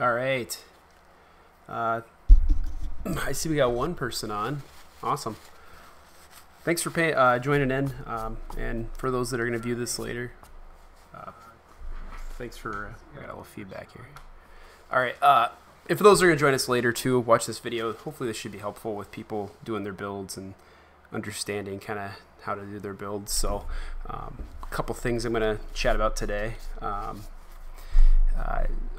All right. I see we got one person on. Awesome. Thanks for joining in. And for those that are going to view this later, thanks for I got a little feedback here. All right. And for those that are going to join us later too, watch this video. Hopefully this should be helpful with people doing their builds and understanding kind of how to do their builds. So a couple things I'm going to chat about today.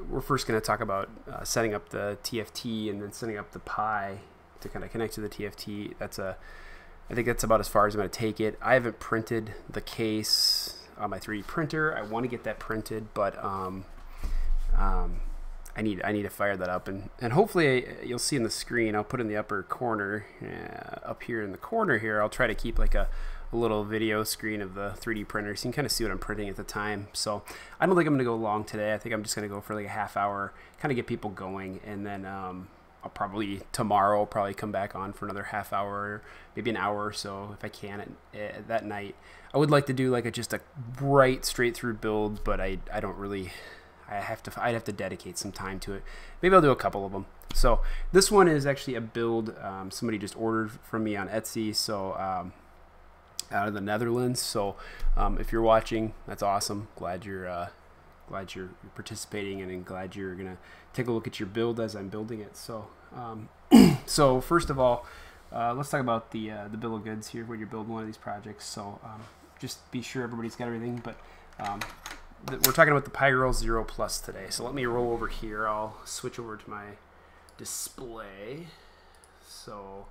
We're first going to talk about setting up the TFT and then setting up the Pi to kind of connect to the TFT. I think that's about as far as I'm going to take it. I haven't printed the case on my 3D printer. I want to get that printed, but I need to fire that up, and hopefully you'll see in the screen. I'll put in the upper corner, up here in the corner here. I'll try to keep like a little video screen of the 3D printer so you can kind of see what I'm printing at the time. So I don't think I'm going to go long today. I think I'm just going to go for like a half hour, kind of get people going, and then I'll probably tomorrow come back on for another half hour, maybe an hour or so if I can that night. I would like to do like just a bright straight through build, but I don't really. I'd have to dedicate some time to it. Maybe I'll do a couple of them. So this one is actually a build somebody just ordered from me on Etsy. So out of the Netherlands. So if you're watching, that's awesome. Glad you're participating, and I'm glad you're gonna take a look at your build as I'm building it. So so first of all, let's talk about the bill of goods here when you're building one of these projects. So just be sure everybody's got everything. But we're talking about the PiGRRL Zero Plus today. So let me roll over here. I'll switch over to my display. So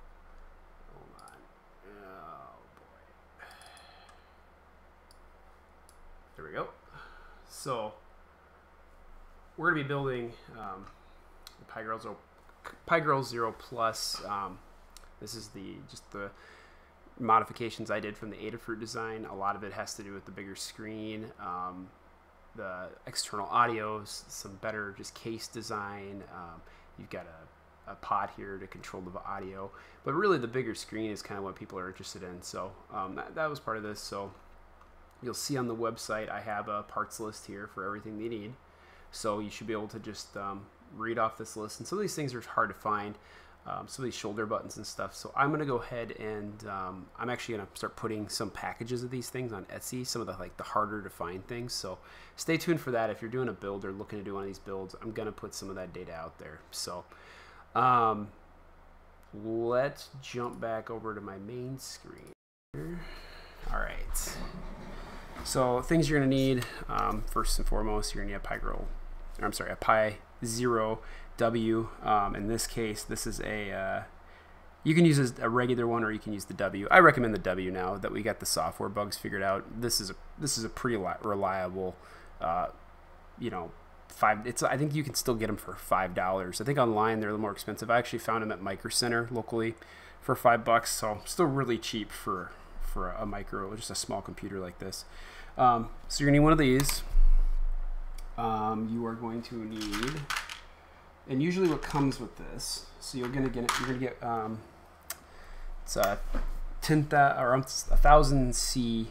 there we go. So we're going to be building the PiGRRL Zero Plus. This is just the modifications I did from the Adafruit design. A lot of it has to do with the bigger screen, the external audio, some better just case design. You've got a pod here to control the audio, but really the bigger screen is kind of what people are interested in. So that was part of this. So you'll see on the website I have a parts list here for everything they need. So you should be able to just read off this list. And some of these things are hard to find, some of these shoulder buttons and stuff. So I'm going to go ahead and I'm actually going to start putting some packages of these things on Etsy, some of the harder to find things. So stay tuned for that. If you're doing a build or looking to do one of these builds, I'm going to put some of that data out there. So let's jump back over to my main screen. All right. So things you're going to need, first and foremost, you're going to need a Pi Zero W. In this case, this is you can use a regular one or you can use the W. I recommend the W now that we got the software bugs figured out. This is a pretty reliable, I think you can still get them for $5. I think online they're a little more expensive. I actually found them at Micro Center locally for $5, so still really cheap for a micro, just a small computer like this. So you're gonna need one of these. You are going to need, and usually what comes with this, so you're gonna get it's a 1000C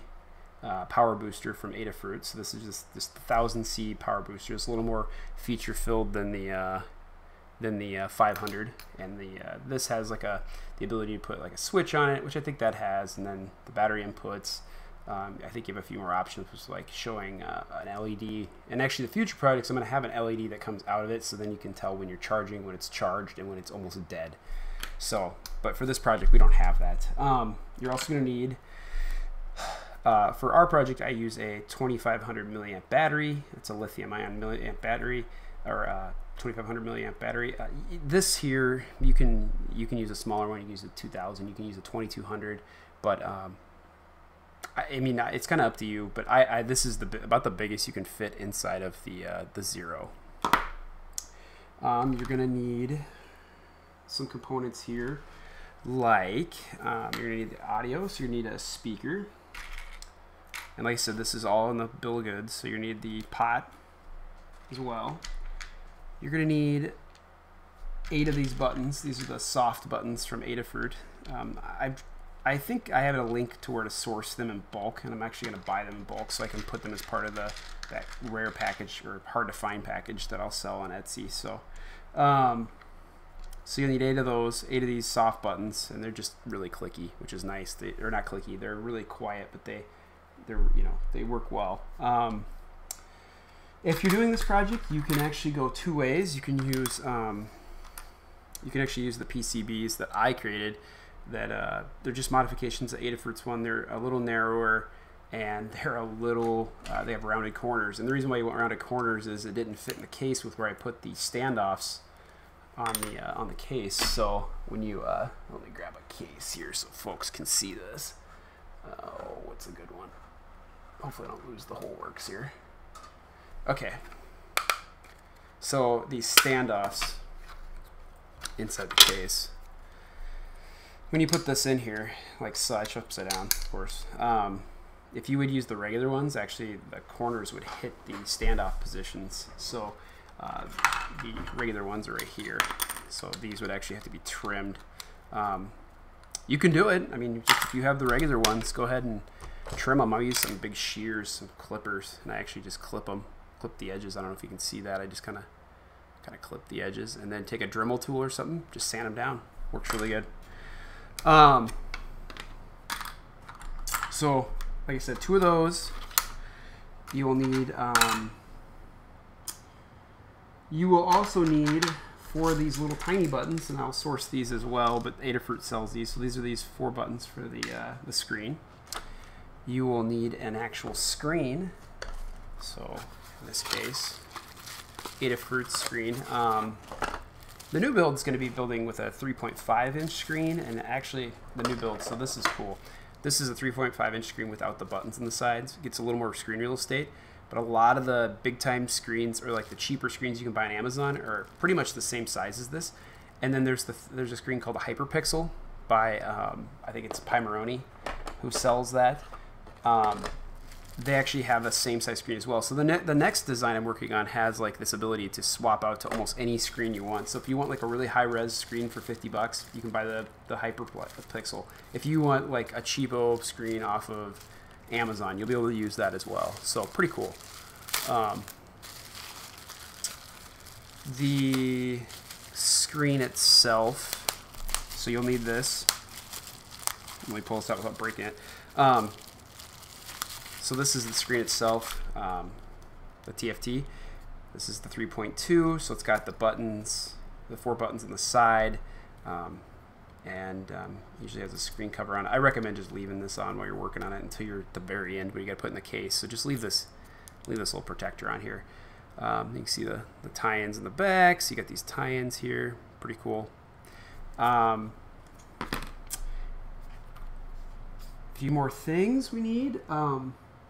power booster from Adafruit. So this is just 1000C power booster. It's a little more feature filled than the 500, and this has like the ability to put like a switch on it, which I think that has, and then the battery inputs. I think you have a few more options, which is like showing an LED. And actually the future projects, I'm going to have an LED that comes out of it, so then you can tell when you're charging, when it's charged, and when it's almost dead. So, but for this project, we don't have that. You're also going to need, for our project, I use a 2500 milliamp battery. It's a lithium ion milliamp battery, or 2500 milliamp battery. This here, you can use a smaller one. You can use a 2000. You can use a 2200, but I mean, it's kind of up to you, but this is about the biggest you can fit inside of the Zero. You're gonna need some components here, like you're gonna need the audio, so you need a speaker, and like I said, this is all in the bill of goods. So you need the pot as well. You're gonna need 8 of these buttons. These are the soft buttons from Adafruit. I think I have a link to where to source them in bulk, and I'm actually going to buy them in bulk so I can put them as part of that rare package or hard to find package that I'll sell on Etsy. So, so you'll need 8 of those, 8 of these soft buttons, and they're just really clicky, which is nice. They're not clicky; they're really quiet, but they work well. If you're doing this project, you can actually go 2 ways. You can use actually use the PCBs that I created. That they're just modifications of Adafruit's one. They're a little narrower, and they're a little they have rounded corners. And the reason why you want rounded corners is it didn't fit in the case with where I put the standoffs on the case. So when you let me grab a case here so folks can see this. Oh, what's a good one? Hopefully I don't lose the whole works here. Okay. So these standoffs inside the case. When you put this in here, like such, upside down, of course, if you would use the regular ones, actually the corners would hit the standoff positions. So the regular ones are right here. So these would actually have to be trimmed. You can do it. I mean, if you have the regular ones, go ahead and trim them. I'll use some big shears, some clippers, and I actually just clip them, clip the edges. I don't know if you can see that. I just kind of clip the edges, and then take a Dremel tool or something, just sand them down. Works really good. So like I said, 2 of those. You will need you will also need 4 of these little tiny buttons, and I'll source these as well, but Adafruit sells these. So these are these 4 buttons for the screen. You will need an actual screen. So in this case, Adafruit screen. The new build is going to be building with a 3.5-inch screen, and actually the new build, so this is cool. This is a 3.5-inch screen without the buttons on the sides. It gets a little more screen real estate, but a lot of the big-time screens, or like the cheaper screens you can buy on Amazon, are pretty much the same size as this. And then there's a screen called a Hyperpixel by, I think it's Pimaroni, who sells that. They actually have the same size screen as well. So the next design I'm working on has like this ability to swap out to almost any screen you want. So if you want like a really high res screen for $50, you can buy the Hyperpixel. If you want like a cheapo screen off of Amazon, you'll be able to use that as well. So pretty cool. The screen itself, so you'll need this. Let me pull this out without breaking it. So this is the screen itself, the TFT. This is the 3.2, so it's got the buttons, the 4 buttons on the side, and usually has a screen cover on it. I recommend just leaving this on while you're working on it until you're at the very end, but you got to put it in the case. So just leave this little protector on here. You can see the tie-ins in the back. So you got these tie-ins here, pretty cool. A few more things we need.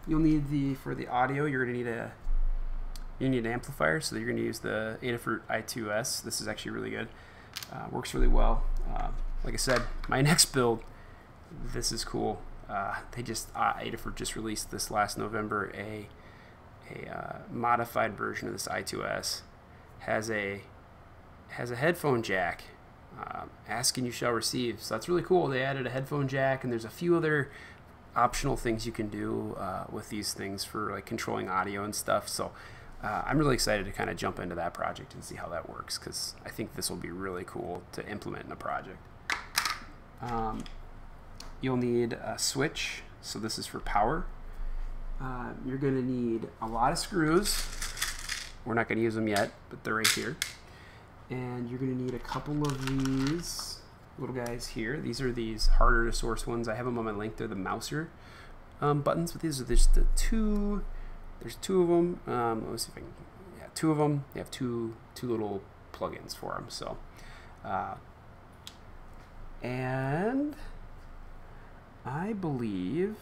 You'll need for the audio, you need an amplifier, so you're going to use the Adafruit I2S. This is actually really good. Works really well. Like I said, my next build, this is cool. Adafruit just released this last November a modified version of this I2S. Has a headphone jack. Ask and you shall receive. So that's really cool. They added a headphone jack, and there's a few other optional things you can do with these things for like controlling audio and stuff. So I'm really excited to kind of jump into that project and see how that works, because I think this will be really cool to implement in a project. You'll need a switch. So this is for power. You're going to need a lot of screws. We're not going to use them yet, but they're right here. And you're going to need a couple of these little guys here. These are these harder to source ones. I have them on my link. They're the Mouser buttons, but these are just the 2. There's 2 of them. Let me see if I can. Yeah, 2 of them. They have two little plugins for them. So, and I believe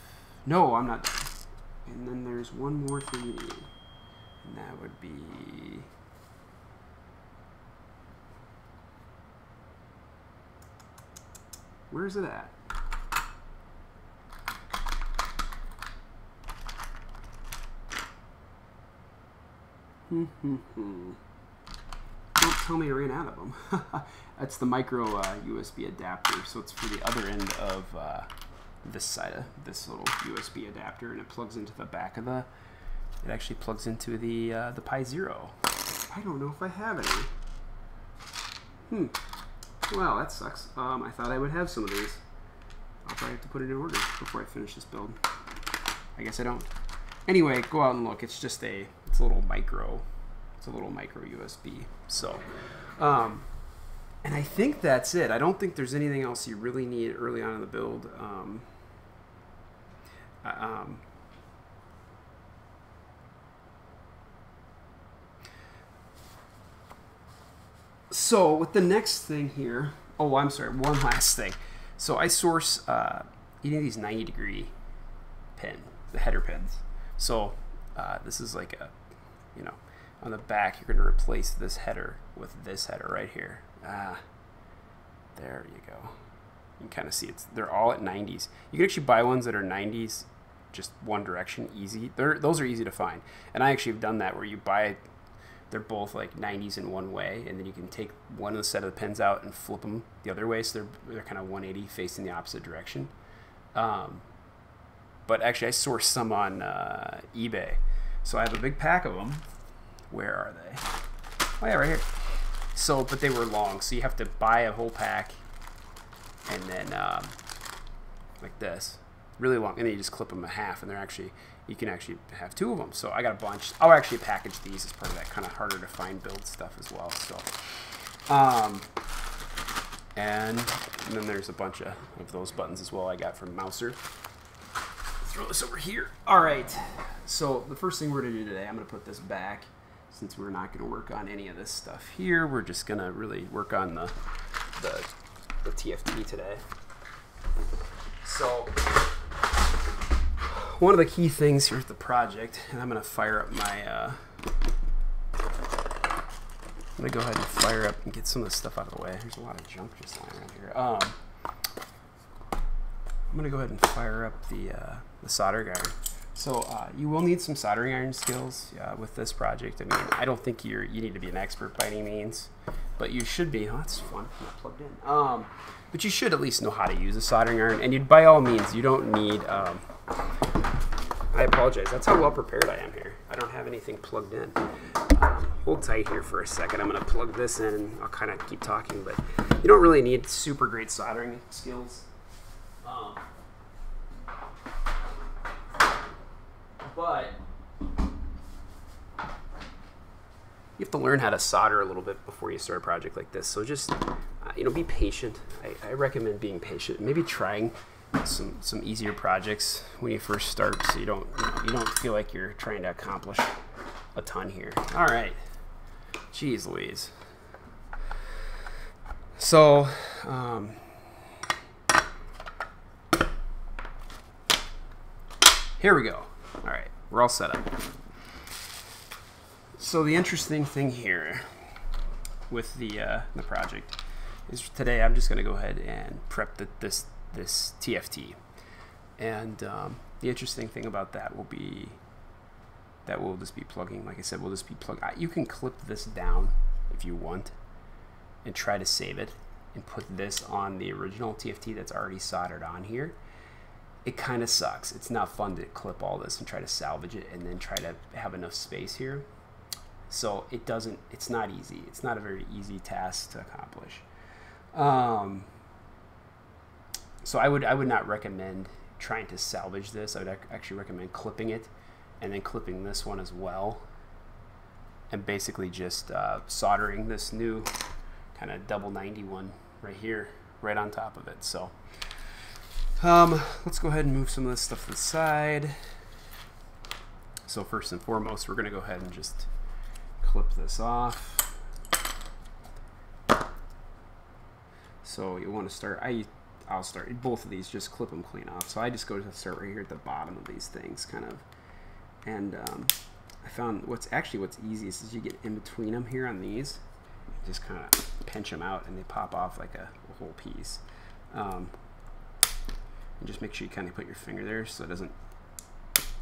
no, I'm not. And then there's one more thing you need, and that would be. Where's it at? Don't tell me I ran out of them. That's the micro USB adapter, so it's for the other end of this side of this little USB adapter, and it plugs into the back of the. It actually plugs into the Pi Zero. I don't know if I have any. Well, that sucks. I thought I would have some of these. I'll probably have to put it in order before I finish this build. I guess I don't. Anyway, go out and look. It's just it's a little micro. It's a little micro USB. So, and I think that's it. I don't think there's anything else you really need early on in the build. So with the next thing here, oh, I'm sorry, one last thing. So I source any of these 90-degree pin, the header pins. So this is like a, you know, on the back you're going to replace this header with this header right here. There you go. You can kind of see they're all at 90s. You can actually buy ones that are 90s, just one direction, easy. Those are easy to find. And I actually have done that where you buy. They're both like 90s in one way, and then you can take one of the set of the pins out and flip them the other way, so they're kind of 180 facing the opposite direction. But actually I sourced some on eBay. So I have a big pack of them. Where are they? Oh yeah, right here. So, but they were long, so you have to buy a whole pack, and then like this, really long, and then you just clip them in half, and they're actually, you can actually have two of them. So I got a bunch. I'll actually package these as part of that kind of harder to find build stuff as well. So, and then there's a bunch of those buttons as well I got from Mouser. Throw this over here. All right. So the first thing we're gonna do today, I'm gonna put this back. Since we're not going to work on any of this stuff here, we're just going to really work on the TFT today. So one of the key things here at the project, and I'm going to fire up my, I'm going to go ahead and fire up and get some of this stuff out of the way. There's a lot of junk just lying around here. I'm going to go ahead and fire up the soldering iron. So you will need some soldering iron skills with this project. I mean, I don't think you need to be an expert by any means, but you should be. Oh, that's fun. I'm not plugged in. But you should at least know how to use a soldering iron. And by all means, you don't need. I apologize. That's how well prepared I am here. I don't have anything plugged in. Hold tight here for a second. I'm going to plug this in, and I'll kind of keep talking. But you don't really need super great soldering skills. But you have to learn how to solder a little bit before you start a project like this. So just, you know, be patient. I recommend being patient. Maybe trying some easier projects when you first start, so you don't feel like you're trying to accomplish a ton here. All right. Jeez Louise. So, here we go. All right, we're all set up. So the interesting thing here with the project is today I'm just going to go ahead and prep this TFT, and the interesting thing about that will be that we'll just be plugging. Like I said, we'll just be plugging. You can clip this down if you want, and try to save it, and put this on the original TFT that's already soldered on here. It kind of sucks. It's not fun to clip all this and try to salvage it and then try to have enough space here. So it's not easy. It's not a very easy task to accomplish. So I would not recommend trying to salvage this. I would actually recommend clipping it and then clipping this one as well. And basically just soldering this new kind of double 90 one right here, right on top of it. So let's go ahead and move some of this stuff to the side. So first and foremost, we're going to go ahead and just clip this off. So you want to start, I'll start both of these, just clip them clean off. So I just go to start right here at the bottom of these things, kind of. And I found what's easiest is you get in between them here on these, just kind of pinch them out and they pop off like a whole piece. And just make sure you kind of put your finger there so it doesn't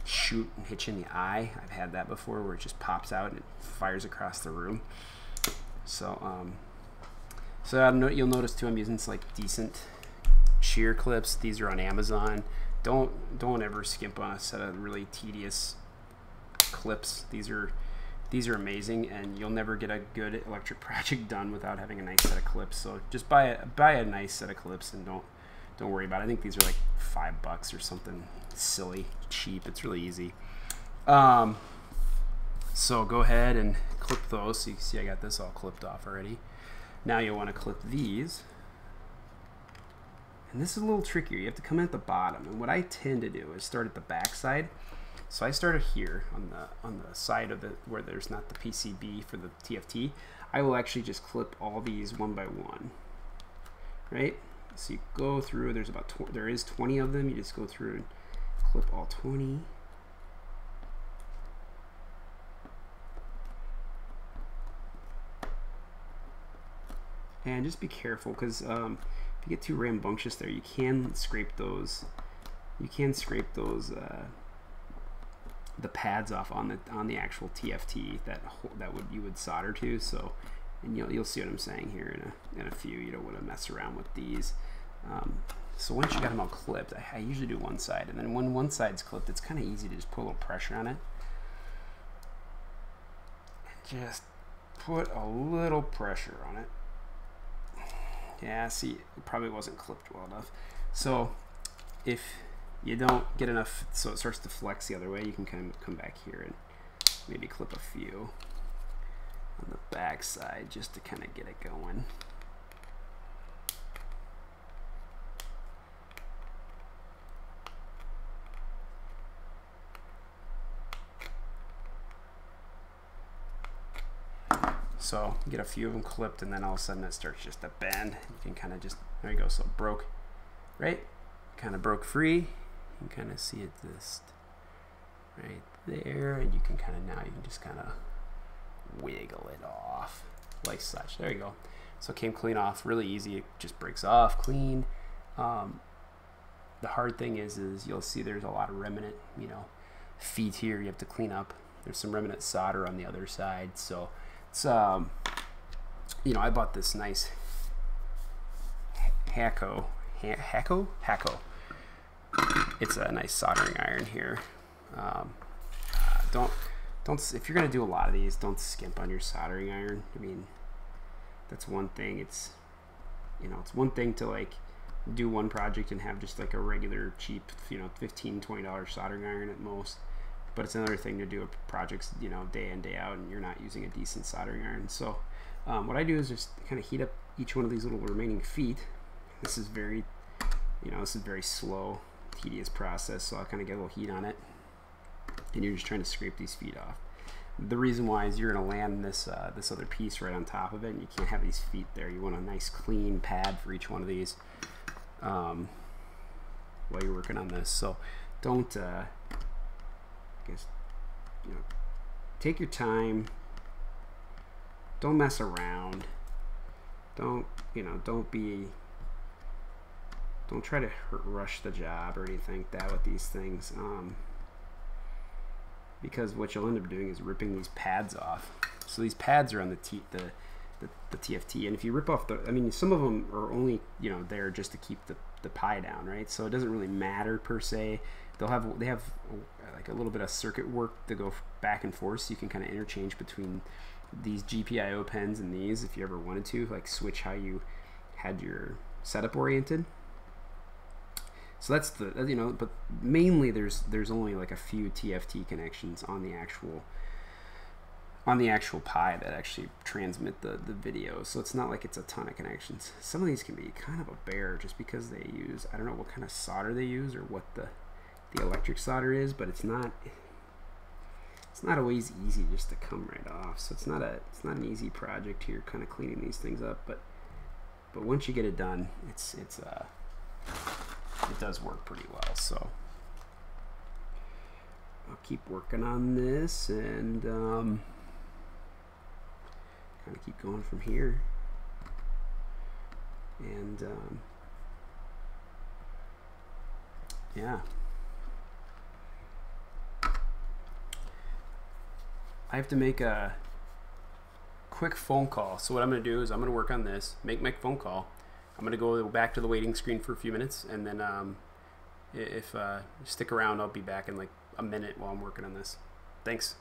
shoot and hit you in the eye. I've had that before where it just pops out and it fires across the room. So you'll notice too I'm using like decent shear clips. These are on Amazon. Don't ever skimp on a set of really tedious clips. These are amazing, and you'll never get a good electric project done without having a nice set of clips. So just buy a nice set of clips and don't worry about it. I think these are like $5 or something silly cheap. It's really easy. So go ahead and clip those. So you can see I got this all clipped off already. Now you'll want to clip these. And this is a little trickier. You have to come in at the bottom. And what I tend to do is start at the back side. So I started here on the side of it where there's not the PCB for the TFT. I will actually just clip all these one by one, right? So you go through. There's about there is 20 of them. You just go through and clip all 20. And just be careful, because if you get too rambunctious there, you can scrape those. You can scrape those the pads off on the actual TFT that you would solder to. So, and you'll see what I'm saying here in a few. You don't want to mess around with these. So once you got them all clipped, I usually do one side, and then when one side's clipped, it's kind of easy to just put a little pressure on it. And just put a little pressure on it. Yeah, see, it probably wasn't clipped well enough. So if you don't get enough, so it starts to flex the other way, you can kind of come back here and maybe clip a few on the back side just to kind of get it going. So get a few of them clipped, and then all of a sudden it starts just to bend. You can kind of just, there you go, so it broke, right? Kind of broke free. You can kind of see it just right there, and you can kind of, now you can just kind of wiggle it off like such. There you go. So it came clean off, really easy. It just breaks off clean. The hard thing is you'll see there's a lot of remnant, you know, feet here you have to clean up. There's some remnant solder on the other side, so it's, you know, I bought this nice Hacko. It's a nice soldering iron here. Don't if you're gonna do a lot of these, don't skimp on your soldering iron. I mean, that's one thing. It's, you know, it's one thing to like do one project and have just like a regular cheap, you know, $15–20 soldering iron at most. But it's another thing to do projects, you know, day in, day out, and you're not using a decent soldering iron. So what I do is just kind of heat up each one of these little remaining feet. This is very, you know, this is very slow, tedious process. So I'll kind of get a little heat on it, and you're just trying to scrape these feet off. The reason why is you're going to land this this other piece right on top of it, and you can't have these feet there. You want a nice clean pad for each one of these while you're working on this. So don't. Guess, you know, take your time. Don't mess around. Don't, you know, don't try to rush the job or anything like that with these things, because what you'll end up doing is ripping these pads off. So these pads are on the TFT, and if you rip off I mean, some of them are only, you know, there just to keep the pie down, right? So it doesn't really matter per se. They have like a little bit of circuit work to go back and forth, so you can kind of interchange between these GPIO pens and these if you ever wanted to, like switch how you had your setup oriented. So that's the, you know, but mainly there's only like a few TFT connections on the actual Pi that actually transmit the video. So it's not like it's a ton of connections. Some of these can be kind of a bear just because they use, I don't know what kind of solder they use or what the electric solder is, but it's not always easy just to come right off. So it's not an easy project here, kind of cleaning these things up, but once you get it done, it does work pretty well. So I'll keep working on this and kind of keep going from here. And yeah. I have to make a quick phone call. So what I'm going to do is I'm going to work on this, make my phone call, I'm going to go back to the waiting screen for a few minutes, and then if you stick around, I'll be back in like a minute while I'm working on this. Thanks.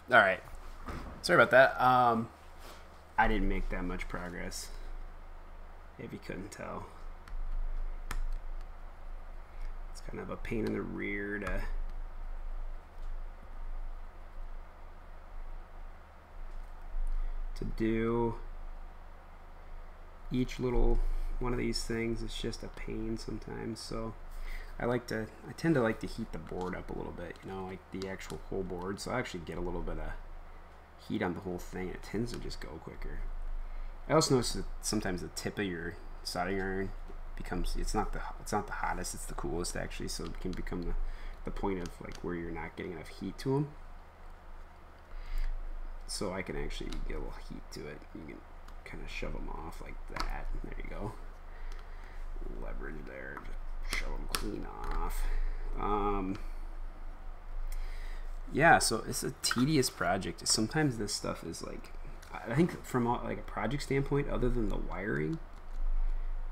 All right. Sorry about that. I didn't make that much progress, if you couldn't tell. It's kind of a pain in the rear to do. Each little one of these things is just a pain sometimes, so I tend to like to heat the board up a little bit, you know, like the actual whole board, so I actually get a little bit of heat on the whole thing. It tends to just go quicker. I also notice that sometimes the tip of your soldering iron becomes, it's not the hottest, it's the coolest actually, so it can become the point of like where you're not getting enough heat to them. So I can actually get a little heat to it. You can kind of shove them off like that. There you go. Leverage there. Just shove them clean off. Yeah, so it's a tedious project. Sometimes this stuff is like, I think from like a project standpoint, other than the wiring,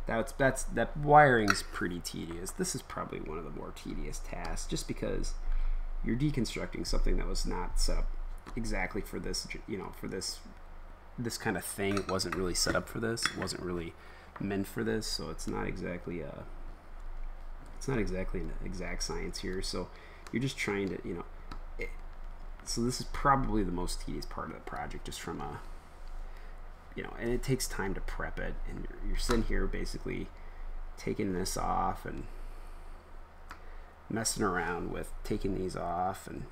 that wiring's pretty tedious. This is probably one of the more tedious tasks, just because you're deconstructing something that was not set up exactly for this, you know, for this kind of thing. It wasn't really set up for this. It wasn't really meant for this, so it's not exactly an exact science here. So you're just trying to, you know, so this is probably the most tedious part of the project, just from a, you know, and it takes time to prep it, and you're sitting here basically taking this off and messing around with taking these off, and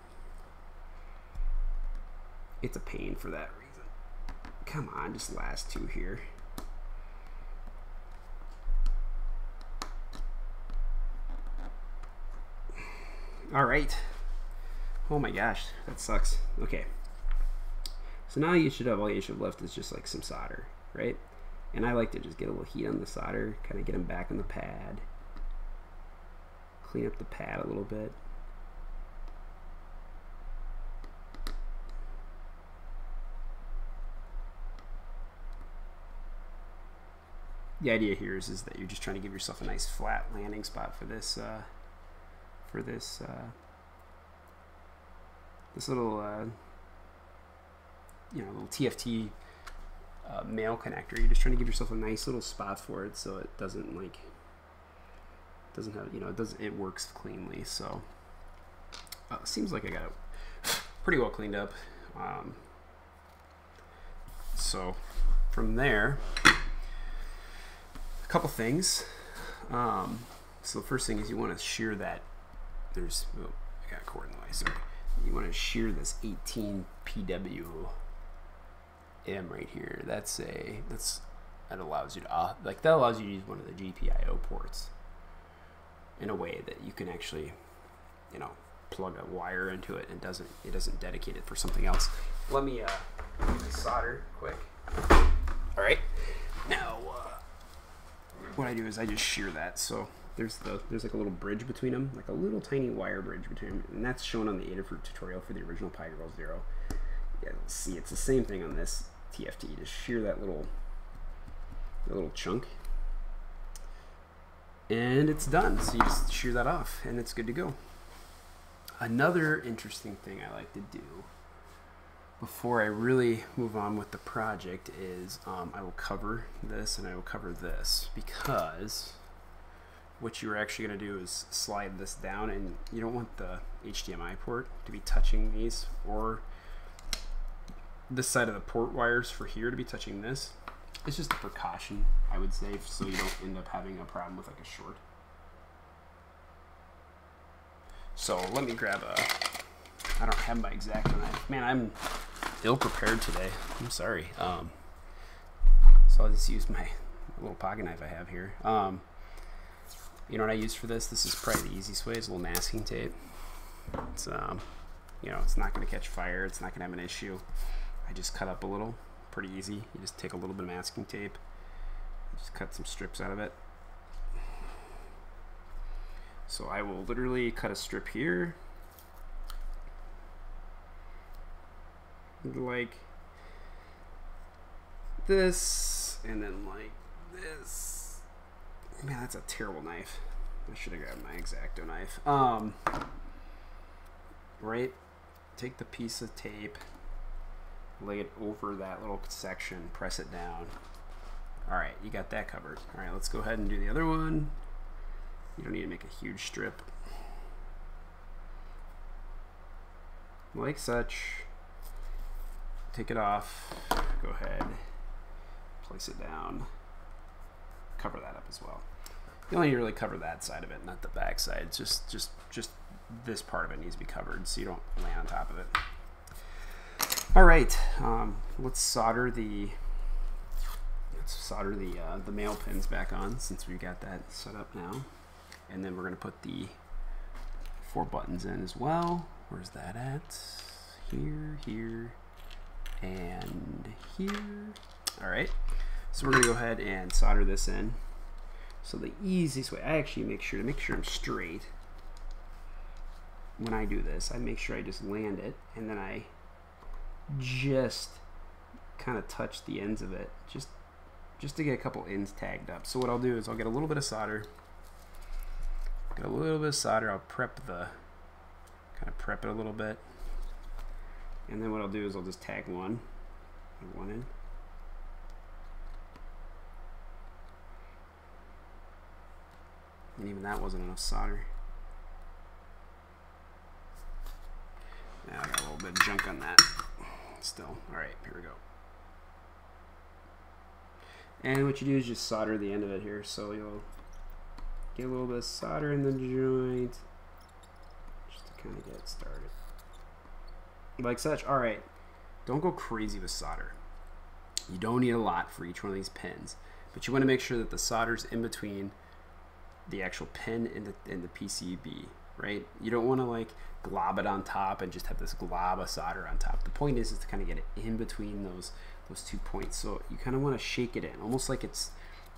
it's a pain for that reason. Come on, just last two here. All right. Oh my gosh, that sucks. Okay. So now you should have, all you should have left is just like some solder, right? And I like to just get a little heat on the solder, kind of get them back on the pad, clean up the pad a little bit. The idea here is that you're just trying to give yourself a nice flat landing spot for this this little you know, little TFT male connector. You're just trying to give yourself a nice little spot for it, so it doesn't like, doesn't have, you know, it works cleanly. So seems like I got it pretty well cleaned up. So from there, a couple things. So the first thing is you want to shear that. There's, oh, I got a cord in the way. Sorry. You want to shear this 18 PWM right here. That allows you to that allows you to use one of the GPIO ports in a way that you can actually, you know, plug a wire into it and it doesn't dedicate it for something else. Let me solder quick. All right, now what I do is I just shear that. So there's like a little bridge between them, like a little tiny wire bridge between them, and that's shown on the Adafruit tutorial for the original PiGRRL Zero. Yeah, see, it's the same thing on this TFT. Just shear that little chunk, and it's done. So you just shear that off, and it's good to go. Another interesting thing I like to do before I really move on with the project is I will cover this and I will cover this, because what you're actually going to do is slide this down, and you don't want the HDMI port to be touching these, or this side of the port wires for here to be touching this. It's just a precaution, I would say, so you don't end up having a problem with like a short. So let me grab I don't have my X-Acto knife. Man, I'm ill prepared today. I'm sorry. So I'll just use my little pocket knife I have here. You know what I use for this? This is probably the easiest way. Is a little masking tape. It's you know, it's not going to catch fire. It's not going to have an issue. I just cut up a little. Pretty easy. You just take a little bit of masking tape, just cut some strips out of it. So I will literally cut a strip here, like this, and then like this. Man, that's a terrible knife. I should have grabbed my X-Acto knife. Right, take the piece of tape, lay it over that little section, press it down. All right, you got that covered. All right, let's go ahead and do the other one. You don't need to make a huge strip. Like such. Take it off. Go ahead, place it down. Cover that up as well. You only need to really cover that side of it, not the back side. Just this part of it needs to be covered, so you don't land on top of it. All right, let's solder the male pins back on, since we got that set up now, and then we're going to put the 4 buttons in as well. Where's that at? Here, here, and here. All right, so we're going to go ahead and solder this in. So the easiest way, I actually make sure I'm straight when I do this. I make sure I just land it, and then I just kind of touch the ends of it, just to get a couple ends tagged up. So what I'll do is I'll get a little bit of solder, I'll prep it a little bit, and then what I'll do is I'll just tag one in. And even that wasn't enough solder. Now I got a little bit of junk on that still. All right, here we go. And what you do is just solder the end of it here. So you'll get a little bit of solder in the joint, just to kind of get it started. Like such. All right, don't go crazy with solder. You don't need a lot for each one of these pins, but you want to make sure that the solder's in between the actual pin and the PCB, right? You don't want to like glob it on top and just have this glob of solder on top. The point is to kind of get it in between those 2 points. So you kind of want to shake it in, almost like it's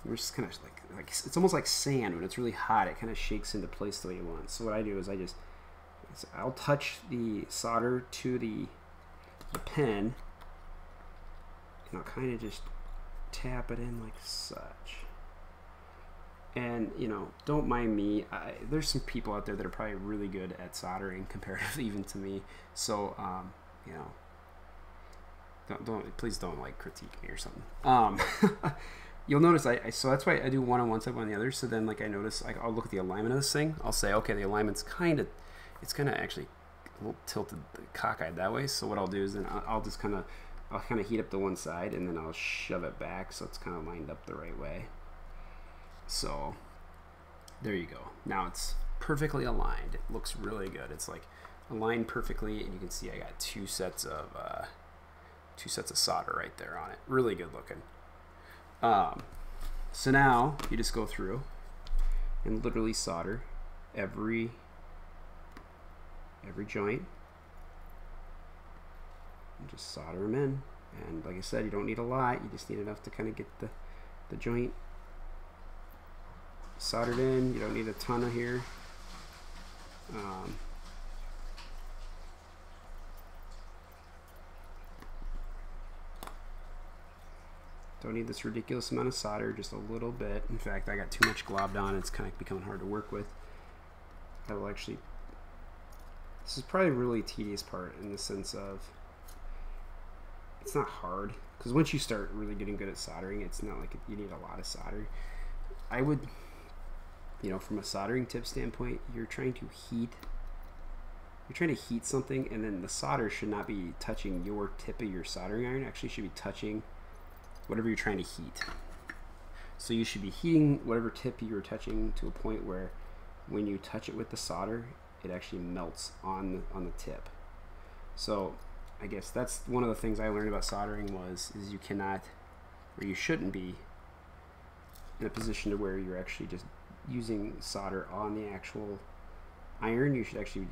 just kind of like it's almost like sand when it's really hot. It kind of shakes into place the way you want. So what I do is I'll touch the solder to the pin, and I'll kind of just tap it in like such. And, you know, don't mind me. There's some people out there that are probably really good at soldering comparatively even to me. So, you know, please don't like critique me or something. You'll notice so that's why I do one on one side, one on the other. So then, like, I notice, like, I'll look at the alignment of this thing. I'll say, okay, the alignment's kind of actually a little tilted, cockeyed that way. So what I'll do is then I'll kind of heat up the one side, and then I'll shove it back so it's kind of lined up the right way. So there you go. Now it's perfectly aligned. It looks really good. It's like aligned perfectly, and you can see I got two sets of solder right there on it. Really good looking. So now you just go through and literally solder every every joint and just solder them in. And like I said, you don't need a lot, you just need enough to kind of get the joint soldered in. You don't need a ton of here. Don't need this ridiculous amount of solder, just a little bit. In fact, I got too much globbed on, it's kind of becoming hard to work with. I will actually, this is probably a really tedious part in the sense of, it's not hard, because once you start really getting good at soldering, it's not like you need a lot of solder. I would, you know, from a soldering tip standpoint, you're trying to heat something, and then the solder should not be touching your tip of your soldering iron. Actually should be touching whatever you're trying to heat. So you should be heating whatever tip you're touching to a point where when you touch it with the solder, it actually melts on the tip. So I guess that's one of the things I learned about soldering is you cannot, or you shouldn't be in a position to where you're actually just using solder on the actual iron. You should actually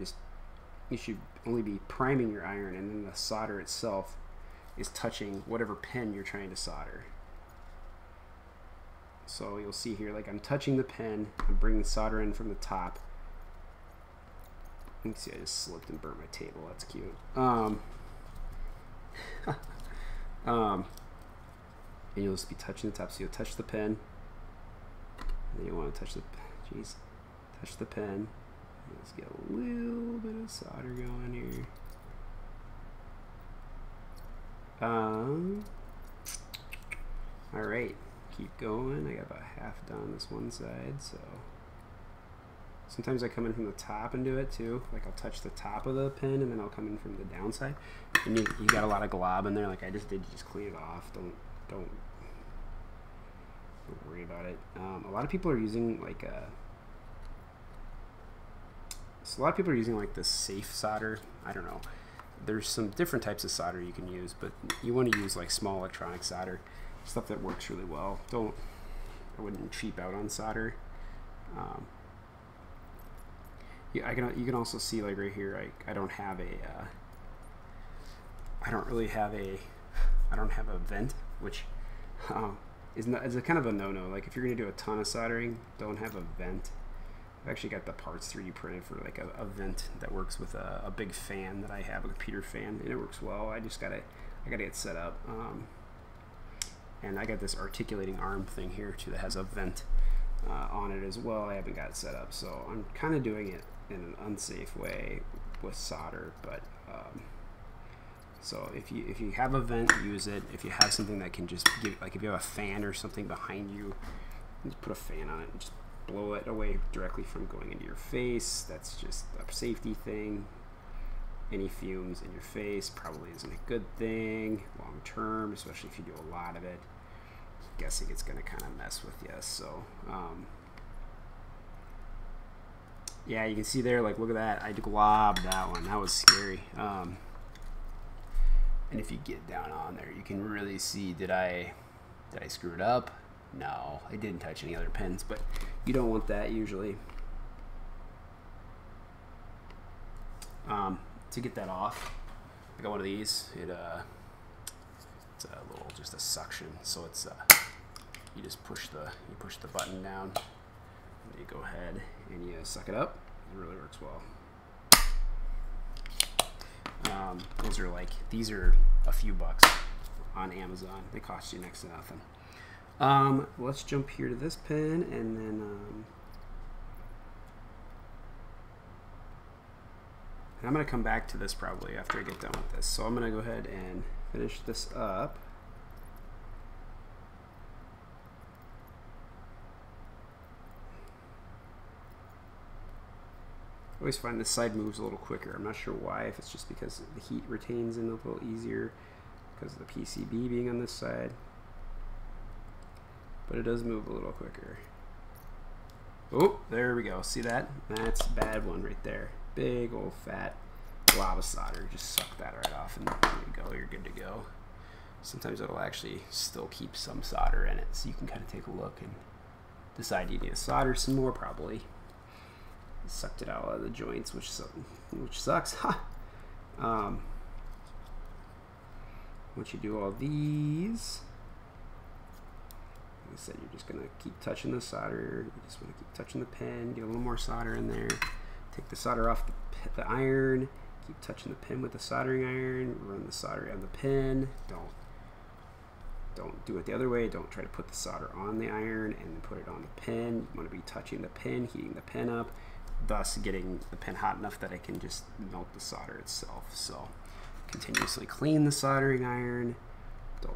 you should only be priming your iron, and then the solder itself is touching whatever pin you're trying to solder. So you'll see here, like I'm touching the pin, I'm bringing solder in from the top. You can see I just slipped and burnt my table, that's cute. And you'll just be touching the top, so you'll touch the pin, and then you want to touch the pin. Let's get a little bit of solder going here. Alright, keep going. I got about half done this one side, so sometimes I come in from the top and do it too. Like I'll touch the top of the pin and then I'll come in from the downside. And you got a lot of glob in there, like I just did. You just clean it off. Don't worry about it. A lot of people are using like this safe solder. I don't know. There's some different types of solder you can use, but you want to use like small electronic solder, stuff that works really well. I wouldn't cheap out on solder. Yeah, you can also see like right here, I don't have a vent, which is a kind of a no-no. Like if you're gonna do a ton of soldering, don't have a vent. I've actually got the parts 3D printed for like a vent that works with a big fan that I have, a computer fan, and it works well. I gotta get set up. And I got this articulating arm thing here too that has a vent on it as well. I haven't got it set up, so I'm kind of doing it in an unsafe way with solder. But so if you have a vent, use it. If you have something that can just give, like if you have a fan or something behind you, just put a fan on it and just blow it away directly from going into your face. That's just a safety thing. Any fumes in your face probably isn't a good thing long term, especially if you do a lot of it. I'm guessing it's going to kind of mess with you. So yeah, you can see there, like look at that, I globbed that one. That was scary. And if you get down on there, you can really see, did I screw it up? No, I didn't touch any other pins, but you don't want that usually. To get that off, I got one of these. It's a little, just a suction, so it's you just push the button down, and you go ahead and you suck it up. It really works well. These are a few bucks on Amazon. They cost you next to nothing. Let's jump here to this pin, and then I'm going to come back to this probably after I get done with this. So I'm going to go ahead and finish this up. I always find this side moves a little quicker. I'm not sure why, if it's just because the heat retains in a little easier because of the PCB being on this side. But it does move a little quicker. Oh, there we go. See that? That's a bad one right there. Big old fat glob of solder. Just suck that right off, and there you go. You're good to go. Sometimes it'll actually still keep some solder in it, so you can kind of take a look and decide you need to solder some more probably. Sucked it out of the joints, which sucks. Once you do all these, like I said, you're just gonna keep touching the solder. You just want to keep touching the pin, get a little more solder in there. Take the solder off the iron. Keep touching the pin with the soldering iron. Run the solder on the pin. Don't do it the other way. Don't try to put the solder on the iron and then put it on the pin. You want to be touching the pin, heating the pin up, thus getting the pin hot enough that it can just melt the solder itself. So continuously clean the soldering iron. I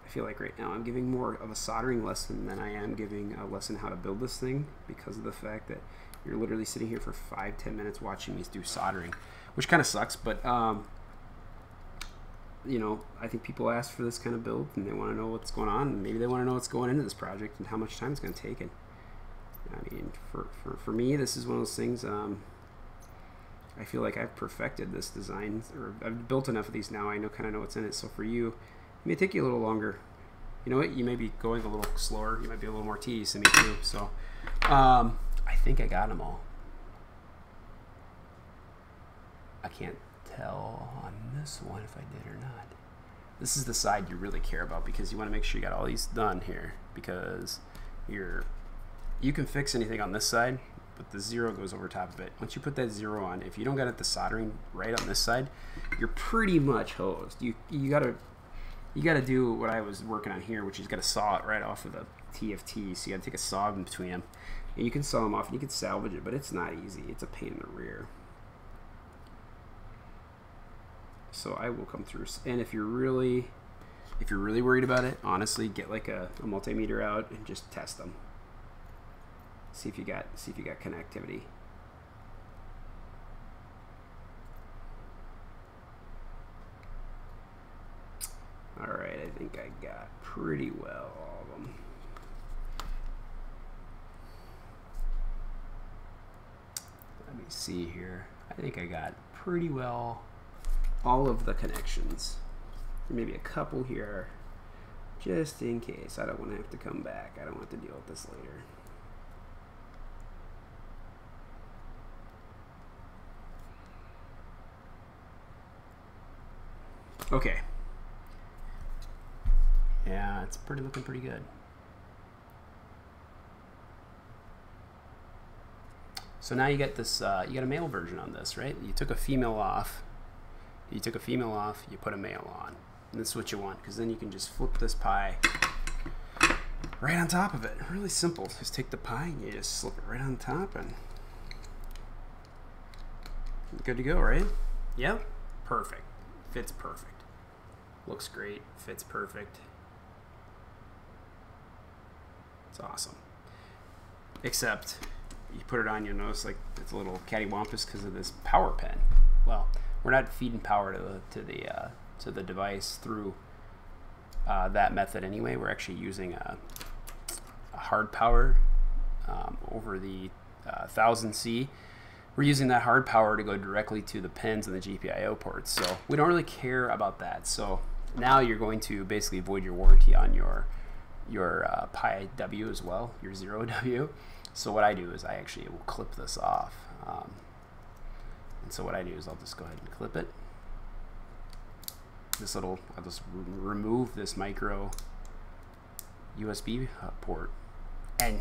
feel like right now I'm giving more of a soldering lesson than I am giving a lesson how to build this thing, because of the fact that you're literally sitting here for 5-10 minutes watching me do soldering, which kind of sucks, but you know, I think people ask for this kind of build and they want to know what's going on, and maybe they want to know what's going into this project and how much time it's going to take. And I mean, for me, this is one of those things. I feel like I've perfected this design, or I've built enough of these now. I kind of know what's in it. So for you, it may take you a little longer. You know what? You may be going a little slower. You might be a little more tedious than me too. So I think I got them all. I can't tell on this one if I did or not. This is the side you really care about, because you want to make sure you got all these done here, because you can fix anything on this side, but the zero goes over top of it. Once you put that zero on, if you don't got the soldering right on this side, you're pretty much hosed. You gotta do what I was working on here, which is gotta saw it right off of the TFT. So you gotta take a saw in between them, and you can saw them off and you can salvage it, but it's not easy. It's a pain in the rear. So I will come through, and if you're really worried about it, honestly, get like a multimeter out and just test them. See if you got connectivity. All right, I think I got pretty well all of them. Let me see here. I think I got pretty well all of the connections. Maybe a couple here, just in case. I don't want to have to come back. I don't want to deal with this later. Okay. Yeah, it's looking pretty good. So now you get this. You got a male version on this, right? You took a female off. You took a female off. You put a male on. And that's what you want, because then you can just flip this pie right on top of it. Really simple. Just take the pie and you just slip it right on top, and good to go, right? Yep. Perfect. Fits perfect. Looks great. Fits perfect. It's awesome. Except you put it on, you'll notice like it's a little cattywampus because of this power pen. Well, we're not feeding power to the device through that method anyway. We're actually using a hard power over the 1000C. We're using that hard power to go directly to the pins and the GPIO ports. So we don't really care about that. So now you're going to basically void your warranty on your PiW as well, your 0W. So what I do is I actually will clip this off. And so what I do is I'll just go ahead and clip it. I'll just remove this micro USB port. And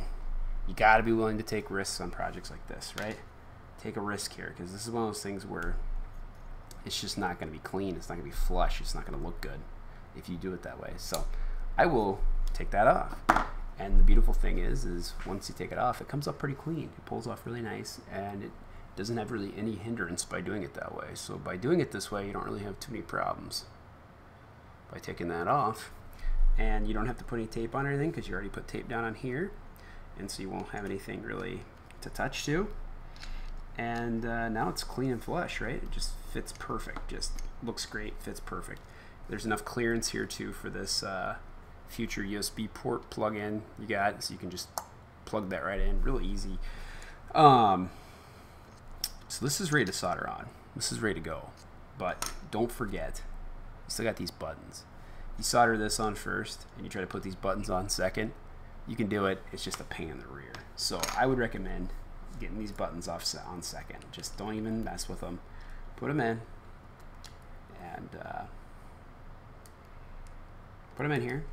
you gotta be willing to take risks on projects like this, right? Take a risk here, because this is one of those things where it's just not gonna be clean. It's not gonna be flush. It's not gonna look good if you do it that way. So I will take that off. And the beautiful thing is once you take it off, it comes up pretty clean. It pulls off really nice, and it doesn't have really any hindrance by doing it that way. So by doing it this way, you don't really have too many problems by taking that off. And you don't have to put any tape on or anything, because you already put tape down on here, and so you won't have anything really to touch to. And now it's clean and flush, right? It just fits perfect. Just looks great, fits perfect. There's enough clearance here too for this future USB port plug-in you got, so you can just plug that right in, real easy. So this is ready to solder on. This is ready to go. But don't forget, you still got these buttons. You solder this on first, and you try to put these buttons on second. You can do it. It's just a pain in the rear. So I would recommend getting these buttons off on second. Just don't even mess with them. Put them in, and put them in here,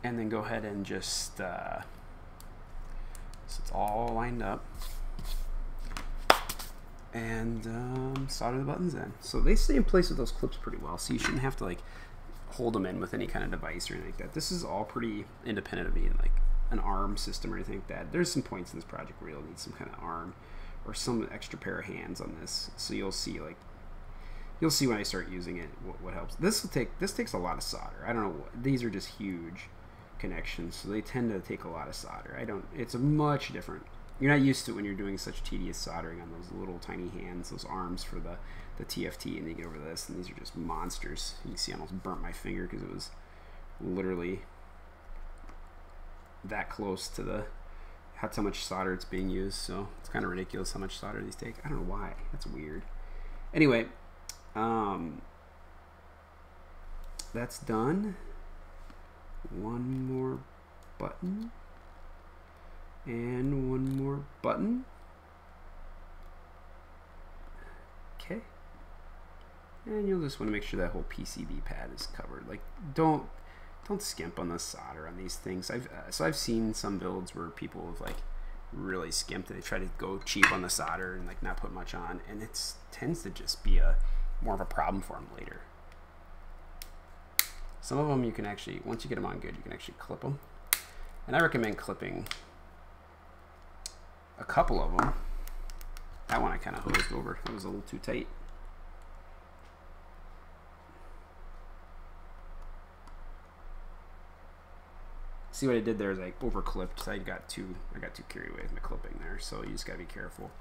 and then go ahead and just so it's all lined up, and solder the buttons in. So they stay in place with those clips pretty well, so you shouldn't have to like hold them in with any kind of device or anything like that. This is all pretty independent of being like an arm system or anything like that. There's some points in this project where you'll need some kind of arm or some extra pair of hands on this, so you'll see when I start using it what helps. This takes a lot of solder. I don't know, these are just huge connections, so they tend to take a lot of solder. It's a much different, you're not used to it when you're doing such tedious soldering on those little tiny hands, those arms for the TFT, and then you get over this, and these are just monsters. You can see I almost burnt my finger because it was literally that close to how much solder it's being used. So it's kind of ridiculous how much solder these take. I don't know why. That's weird. Anyway, that's done. One more button and one more button. Okay, and you'll just want to make sure that whole PCB pad is covered. Like, don't skimp on the solder on these things. I've seen some builds where people have like really skimped. They try to go cheap on the solder and like not put much on, and it tends to just be more of a problem for them later. Some of them you can actually, once you get them on good, you can actually clip them, and I recommend clipping a couple of them. That one I kind of hosed over. It was a little too tight. See what I did there is I over clipped. So I got too carried away with my clipping there. So you just gotta be careful.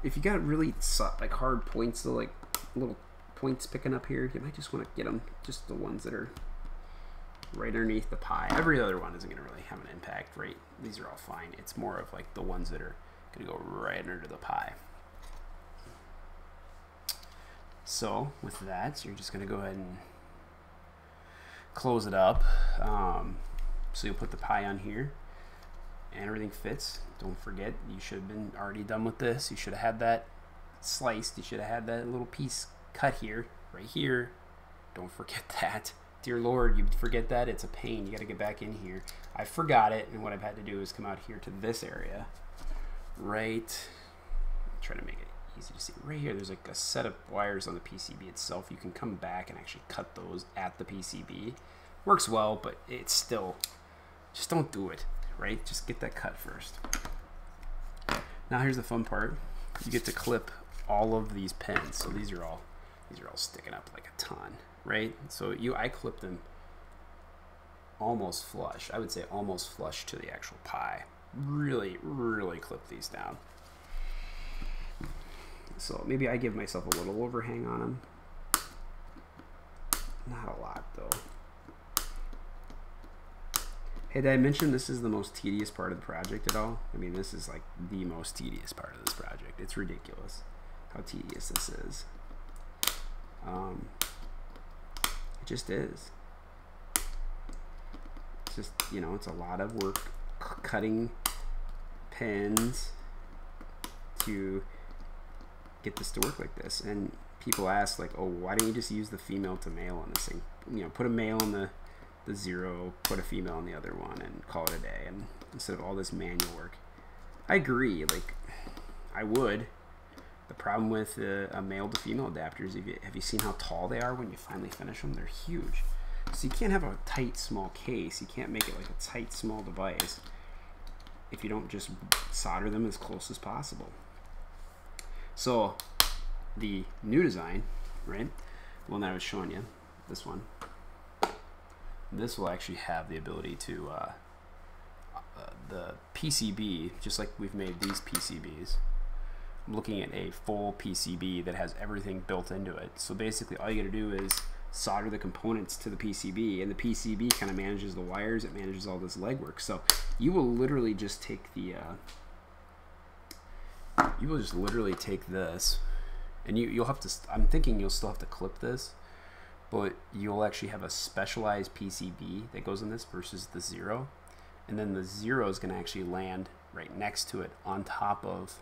If you got really like hard points, though, like little points picking up here, you might just want to get them just the ones that are right underneath the pie. Every other one isn't gonna really have an impact, right? These are all fine. It's more of like the ones that are gonna go right under the pie. So with that, you're just gonna go ahead and close it up. So you'll put the pie on here and everything fits. Don't forget, you should have been already done with this. You should have had that sliced. You should have had that little piece cut here, right here. Don't forget that. Dear Lord, you forget that, it's a pain. You got to get back in here. I forgot it, and what I've had to do is come out here to this area. Right, I'm trying to make it easy to see. Right here, there's like a set of wires on the PCB itself. You can come back and actually cut those at the PCB. Works well, but it's still, just don't do it, right? Just get that cut first. Now here's the fun part. You get to clip all of these pins. So these are all sticking up like a ton, right? So I clip them almost flush. I would say almost flush to the actual pie. Really, really clip these down. So maybe I give myself a little overhang on them. Not a lot though. Hey, did I mention this is the most tedious part of the project at all? I mean, this is like the most tedious part of this project. It's ridiculous how tedious this is. It just is. It's just, you know, it's a lot of work cutting pins to get this to work like this. And people ask like, oh, why don't you just use the female to male on this thing? You know, put a male on the 0, put a female on the other one, and call it a day, and instead of all this manual work. I agree, like I would. The problem with a male to female adapters, have you seen how tall they are when you finally finish them? They're huge. So you can't have a tight small case. You can't make it like a tight small device if you don't just solder them as close as possible. So the new design, right, the one that I was showing you, this one, this will actually have the ability to the PCB, just like we've made these PCBs. I'm looking at a full PCB that has everything built into it. So basically all you gotta do is solder the components to the PCB, and the PCB kind of manages the wires, it manages all this legwork. So you will literally just take the this, and you'll have to, I'm thinking you'll still have to clip this, but you'll actually have a specialized PCB that goes in this versus the 0, and then the 0 is going to actually land right next to it on top of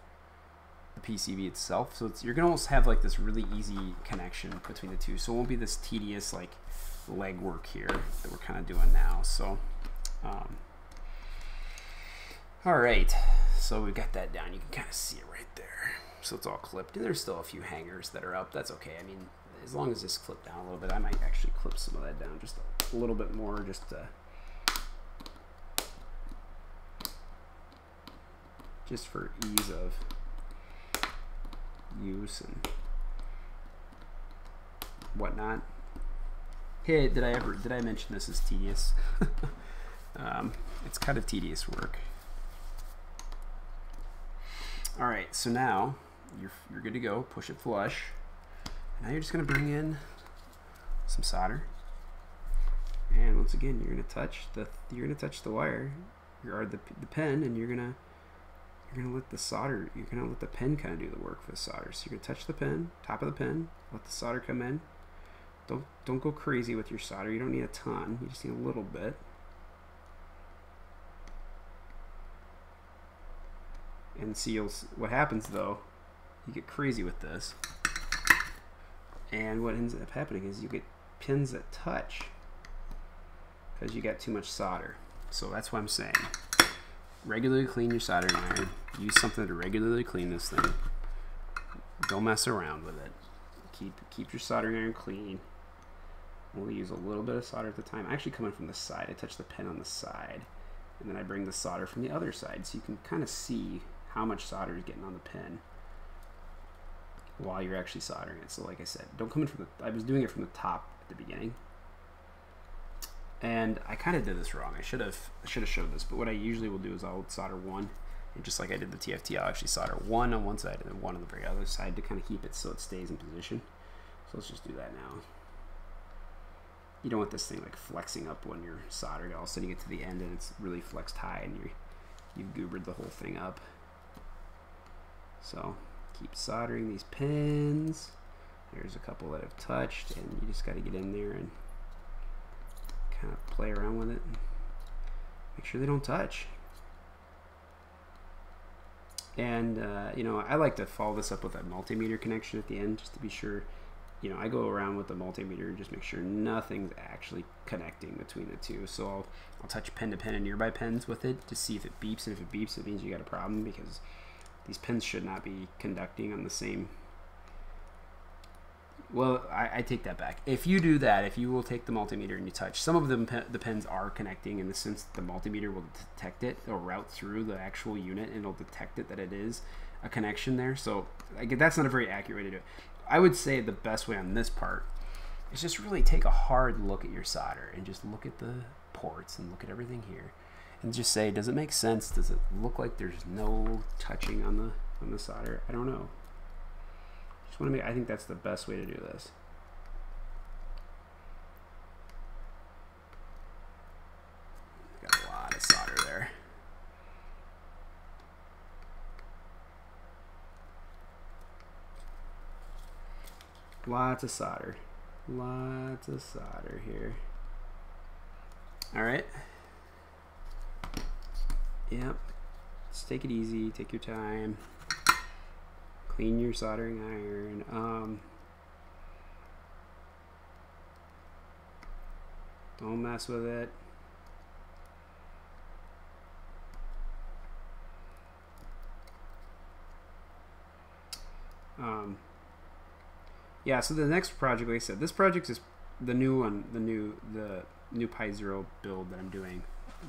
the PCB itself. So you're gonna almost have like this really easy connection between the two. So it won't be this tedious like legwork here that we're kind of doing now. So all right, so we've got that down. You can kind of see it right there. So it's all clipped, and there's still a few hangers that are up. That's okay. I mean, as long as this clipped down a little bit, I might actually clip some of that down just a little bit more, just for ease of use and whatnot. Hey, did I mention this is tedious? It's kind of tedious work. All right, so now you're good to go. Push it flush. Now you're just gonna bring in some solder, and once again you're gonna touch the wire or the pen, and you're gonna let the solder, you're gonna let the pen kind of do the work for the solder. So you're gonna touch the pen, top of the pen, let the solder come in. Don't go crazy with your solder. You don't need a ton. You just need a little bit. And see, what happens though, you get crazy with this, and what ends up happening is you get pins that touch because you got too much solder. So that's why I'm saying regularly clean your soldering iron. Use something to regularly clean this thing. Don't mess around with it. Keep your soldering iron clean. Only use a little bit of solder at the time. I actually come in from the side. I touch the pen on the side, and then I bring the solder from the other side, so you can kind of see how much solder is getting on the pen while you're actually soldering it. So like I said, don't come in from the, I was doing it from the top at the beginning, and I kind of did this wrong. I should have showed this, but what I usually will do is I'll solder one, and just like I did the TFT, I'll actually solder one on one side and then one on the very other side to kind of keep it so it stays in position. So let's just do that now. You don't want this thing like flexing up when you're soldered. All of a sudden you get to the end and it's really flexed high, and you've goobered the whole thing up. So keep soldering these pins. There's a couple that have touched, and you just got to get in there and kind of play around with it. Make sure they don't touch. And you know, I like to follow this up with a multimeter connection at the end just to be sure. You know, I go around with the multimeter and just make sure nothing's actually connecting between the two. So I'll touch pen to pen and nearby pens with it to see if it beeps, and if it beeps, it means you got a problem, because these pins should not be conducting on the same. Well, I take that back. If you do that, if you will take the multimeter and you touch, some of them, the pins are connecting in the sense that the multimeter will detect it. It'll route through the actual unit and it'll detect it that it is a connection there. So like, that's not a very accurate way to do it. I would say the best way on this part is just really take a hard look at your solder and just look at the ports and look at everything here and just say, does it make sense? Does it look like there's no touching on the solder? I don't know. Just want to make, I think that's the best way to do this. Got a lot of solder there. Lots of solder. Lots of solder here. All right. Yep. Just take it easy. Take your time. Clean your soldering iron. Don't mess with it. Yeah, so the next project, like I said, this project is the new one, the new Pi Zero build that I'm doing.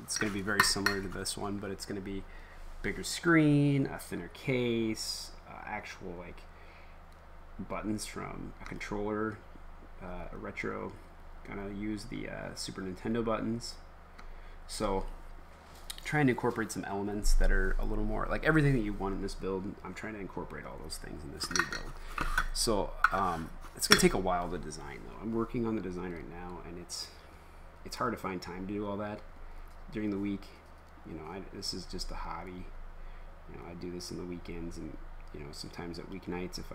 It's going to be very similar to this one, but it's going to be bigger screen, a thinner case, actual like buttons from a controller, a retro. Gonna use the Super Nintendo buttons. So trying to incorporate some elements that are a little more like everything that you want in this build. I'm trying to incorporate all those things in this new build. So it's gonna take a while to design though. I'm working on the design right now, and it's hard to find time to do all that during the week. You know, this is just a hobby. You know, I do this in the weekends, and you know, sometimes at weeknights if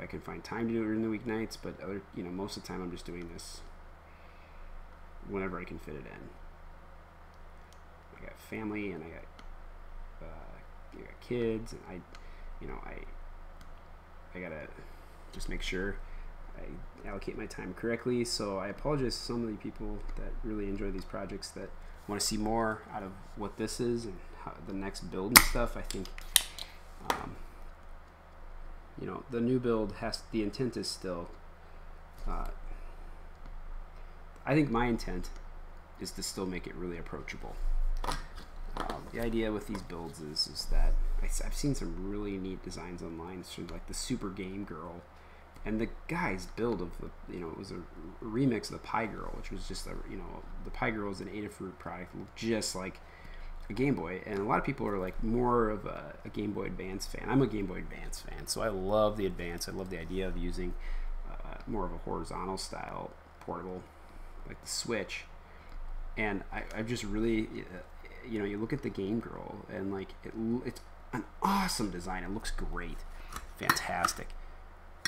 I can find time to do it during the weeknights. But you know, most of the time I'm just doing this whenever I can fit it in. I got family, and I got you got kids, and I gotta just make sure I allocate my time correctly. So I apologize to some of the people that really enjoy these projects that want to see more out of what this is and how the next build and stuff. I think the new build the intent is still I think my intent is to still make it really approachable. The idea with these builds is that I've seen some really neat designs online, from like the Super Game Girl, and the guy's build of the it was a remix of the PiGRRL, which was just the PiGRRL is an Adafruit product, just like a Game Boy, and a lot of people are like more of a Game Boy Advance fan. I'm a Game Boy Advance fan, so I love the Advance. I love the idea of using more of a horizontal style portable like the Switch, and I just really you look at the Game Girl and like it's an awesome design. It looks great, fantastic.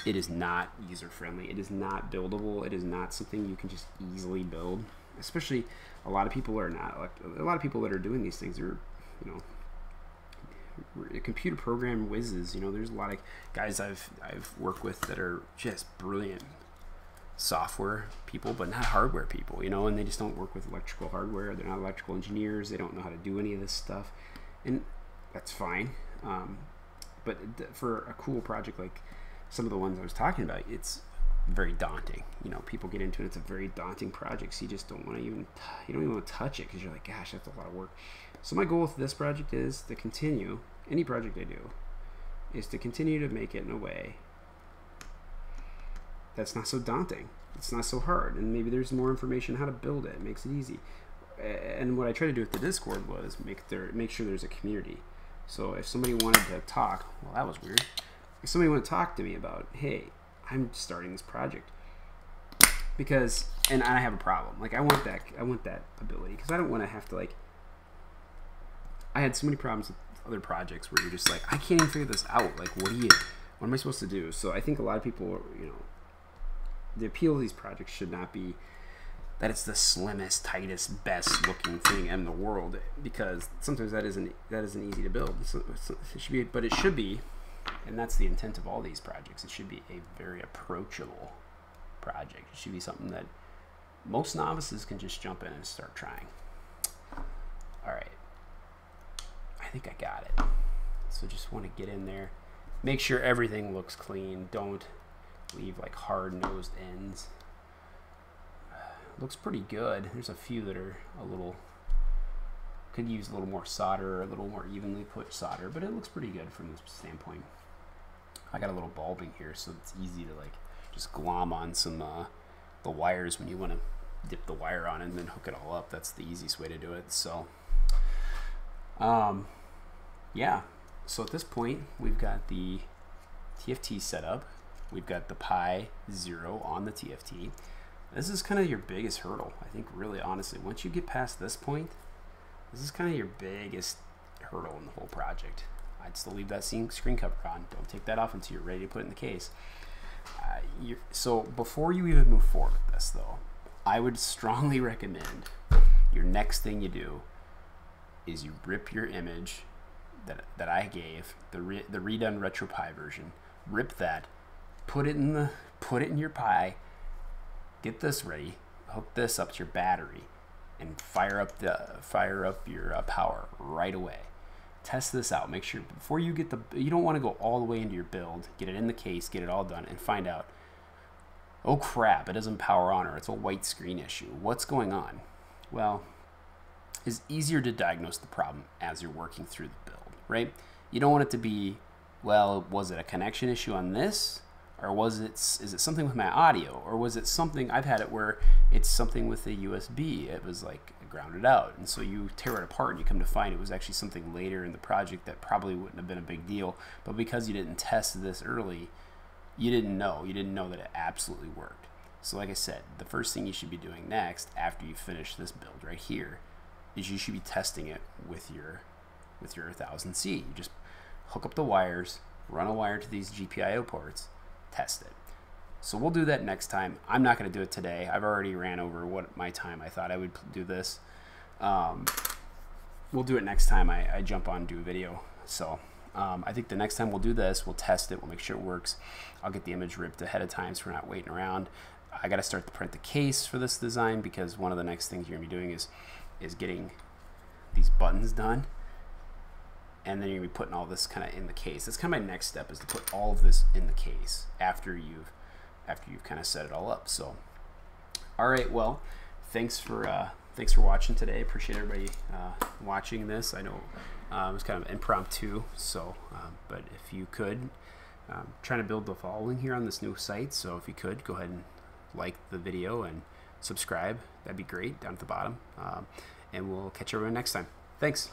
It is not user friendly. It is not buildable. It is not something you can just easily build. Especially a lot of people are not. Like, a lot of people that are doing these things are, computer program whizzes. There's a lot of guys I've worked with that are just brilliant software people, but not hardware people. And they just don't work with electrical hardware. They're not electrical engineers. They don't know how to do any of this stuff, and that's fine. But for a cool project like some of the ones I was talking about, it's very daunting. People get into it. It's a very daunting project. So you just don't want to you don't even want to touch it because you're like, gosh, that's a lot of work. So my goal with this project is to continue, any project I do, is to continue to make it in a way that's not so daunting. It's not so hard. And maybe there's more information how to build it. It makes it easy. And what I try to do with the Discord was make sure there's a community. So if somebody wanted to talk, well, that was weird. If somebody wanted to talk to me about, hey, I'm starting this project, and I have a problem. Like I want that ability, because I don't want to have to like. I had so many problems with other projects where you're just like, I can't even figure this out. Like, what am I supposed to do? So I think a lot of people, the appeal of these projects should not be that it's the slimmest, tightest, best looking thing in the world, because sometimes that isn't easy to build. So it should be, but it should be. And that's the intent of all these projects. It should be a very approachable project. It should be something that most novices can just jump in and start trying. All right. I think I got it. So just want to get in there. Make sure everything looks clean. Don't leave like hard-nosed ends. Looks pretty good. There's a few that are could use a little more solder, or a little more evenly put solder, but it looks pretty good from this standpoint. I got a little bulbing here, so it's easy to like just glom on some the wires when you want to dip the wire on it and then hook it all up. That's the easiest way to do it. So yeah, so at this point we've got the TFT set up. We've got the Pi 0 on the TFT. This is kind of your biggest hurdle, I think, really honestly. Once you get past this point, this is kind of your biggest hurdle in the whole project. I'd still leave that screen cover on. Don't take that off until you're ready to put it in the case. So before you even move forward with this, though, I would strongly recommend your next thing you do is you rip your image that I gave, the redone RetroPie version. Rip that, put it in your Pi. Get this ready. Hook this up to your battery, and fire up your power right away. Test this out. Make sure before you get you don't want to go all the way into your build, get it in the case, get it all done, and find out, oh crap, it doesn't power on, or it's a white screen issue. What's going on? Well, it's easier to diagnose the problem as you're working through the build, right? You don't want it to be, well, was it a connection issue on this? Or is it something with my audio? Or was it something, I've had it where it's something with the USB. It was like grounded out. And so you tear it apart and you come to find it was actually something later in the project that probably wouldn't have been a big deal. But because you didn't test this early, you didn't know. You didn't know that it absolutely worked. So like I said, the first thing you should be doing next after you finish this build right here is you should be testing it with your 1000C. You just hook up the wires, run a wire to these GPIO ports, test it. So we'll do that next time. I'm not going to do it today. I've already ran over what my time I thought I would do this. we'll do it next time I jump on and do a video. So I think the next time we'll do this, we'll test it, we'll make sure it works. I'll get the image ripped ahead of time so we're not waiting around. I got to start to print the case for this design, because one of the next things you're going to be doing is getting these buttons done, and then you're going to be putting all this kind of in the case. That's kind of my next step, is to put all of this in the case after you've kind of set it all up. So all right, well, thanks for watching today. Appreciate everybody watching this. I know it was kind of impromptu, so but if you could, trying to build the following here on this new site, so if you could go ahead and like the video and subscribe, that'd be great, down at the bottom. And we'll catch everyone next time. Thanks.